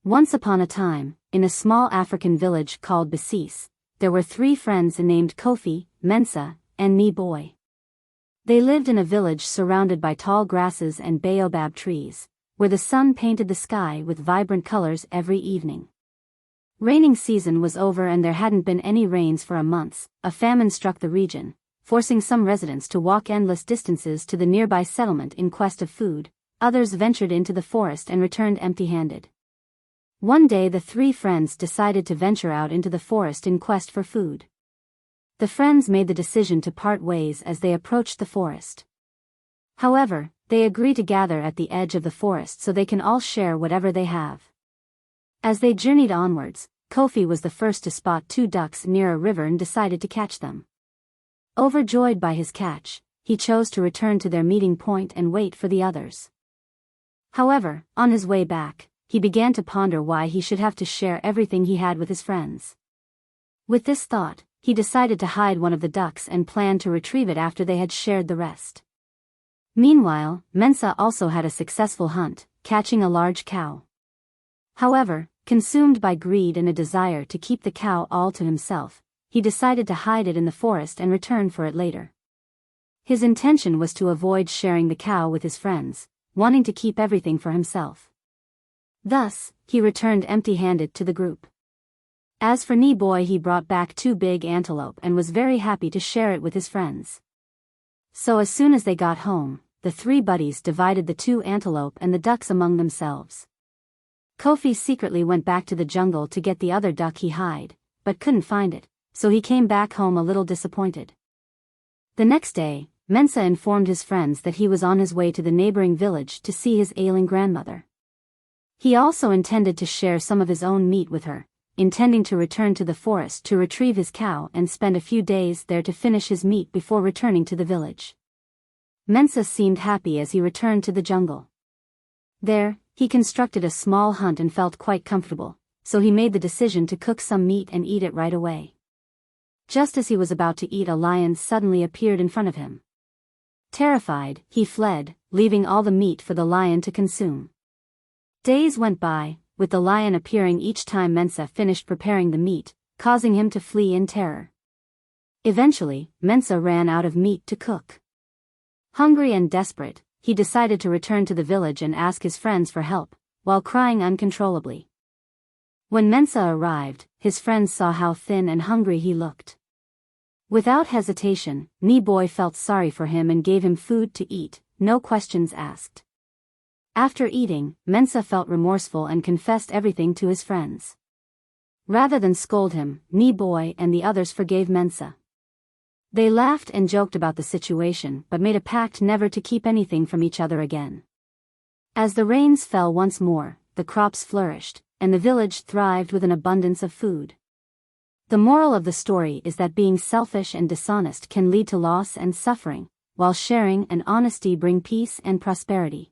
Once upon a time, in a small African village called Basis, there were 3 friends named Kofi, Mensah, and Nii Boi. They lived in a village surrounded by tall grasses and baobab trees, where the sun painted the sky with vibrant colors every evening. Raining season was over and there hadn't been any rains for a month. A famine struck the region, forcing some residents to walk endless distances to the nearby settlement in quest of food. Others ventured into the forest and returned empty-handed. One day the 3 friends decided to venture out into the forest in quest for food. The friends made the decision to part ways as they approached the forest. However, they agree to gather at the edge of the forest so they can all share whatever they have. As they journeyed onwards, Kofi was the first to spot 2 ducks near a river and decided to catch them. Overjoyed by his catch, he chose to return to their meeting point and wait for the others. However, on his way back, he began to ponder why he should have to share everything he had with his friends. With this thought, he decided to hide one of the ducks and planned to retrieve it after they had shared the rest. Meanwhile, Mensah also had a successful hunt, catching a large cow. However, consumed by greed and a desire to keep the cow all to himself, he decided to hide it in the forest and return for it later. His intention was to avoid sharing the cow with his friends, wanting to keep everything for himself. Thus, he returned empty-handed to the group. As for Nii Boi, he brought back 2 big antelope and was very happy to share it with his friends. So as soon as they got home, the 3 buddies divided the 2 antelope and the ducks among themselves. Kofi secretly went back to the jungle to get the other duck he hid, but couldn't find it, so he came back home a little disappointed. The next day, Mensah informed his friends that he was on his way to the neighboring village to see his ailing grandmother. He also intended to share some of his own meat with her, intending to return to the forest to retrieve his cow and spend a few days there to finish his meat before returning to the village. Mensah seemed happy as he returned to the jungle. There, he constructed a small hut and felt quite comfortable, so he made the decision to cook some meat and eat it right away. Just as he was about to eat, a lion suddenly appeared in front of him. Terrified, he fled, leaving all the meat for the lion to consume. Days went by, with the lion appearing each time Mensah finished preparing the meat, causing him to flee in terror. Eventually, Mensah ran out of meat to cook. Hungry and desperate, he decided to return to the village and ask his friends for help, while crying uncontrollably. When Mensah arrived, his friends saw how thin and hungry he looked. Without hesitation, Nii Boi felt sorry for him and gave him food to eat, no questions asked. After eating, Mensah felt remorseful and confessed everything to his friends. Rather than scold him, Nii Boi and the others forgave Mensah. They laughed and joked about the situation but made a pact never to keep anything from each other again. As the rains fell once more, the crops flourished, and the village thrived with an abundance of food. The moral of the story is that being selfish and dishonest can lead to loss and suffering, while sharing and honesty bring peace and prosperity.